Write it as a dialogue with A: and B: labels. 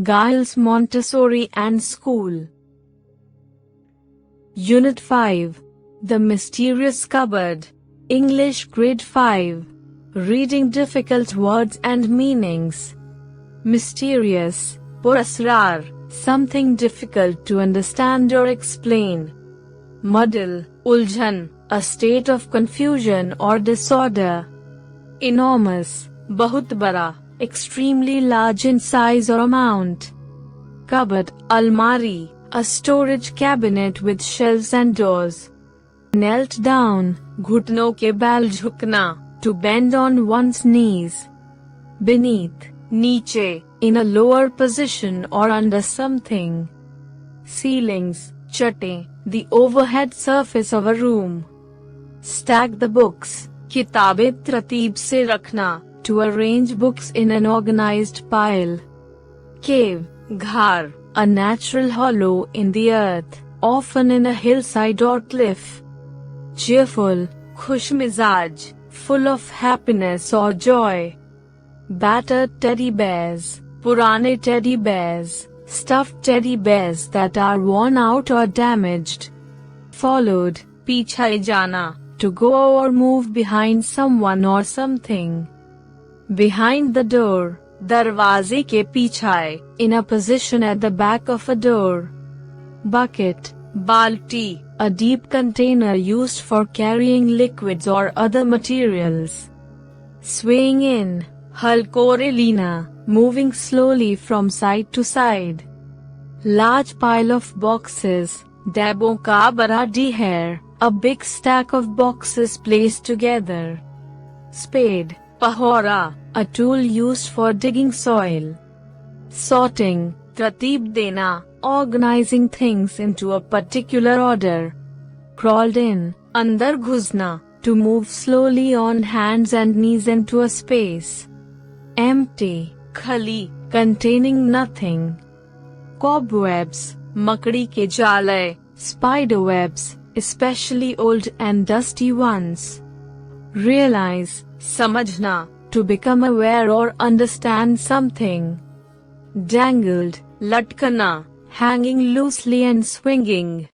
A: Giles Montessori and School. Unit 5. The Mysterious Cupboard. English Grade 5. Reading difficult words and meanings. Mysterious, purasrar, something difficult to understand or explain. Muddle, uljhan, a state of confusion or disorder. Enormous, bahut bada, extremely large in size or amount. Cupboard, almari, a storage cabinet with shelves and doors. Knelt down, घुटनों के बल झुकना, to bend on one's knees. Beneath, नीचे, in a lower position or under something. Ceilings, चटें, the overhead surface of a room. Stack the books, किताबें तरतीब से रखना, to arrange books in an organized pile. Cave, ghar, a natural hollow in the earth, often in a hillside or cliff. Cheerful, khushmizaj, full of happiness or joy. Battered teddy bears, purane teddy bears, stuffed teddy bears that are worn out or damaged. Followed, पीछे जाना, to go or move behind someone or something. Behind the door, दरवाजे के पीछे, in a position at the back of a door. Bucket, balti, a deep container used for carrying liquids or other materials. Swaying in, halkorelina, moving slowly from side to side. Large pile of boxes, dabon ka bada ढेर, a big stack of boxes placed together. Spade, pahora, a tool used for digging soil. Sorting, तरतीब देना, organizing things into a particular order. Crawled in, अंदर घुसना, to move slowly on hands and knees into a space. Empty, khali, containing nothing. Cobwebs, makdi ke jale, spider webs, especially old and dusty ones. Realize, samajhna, to become aware or understand something. Dangled, latkana, hanging loosely and swinging.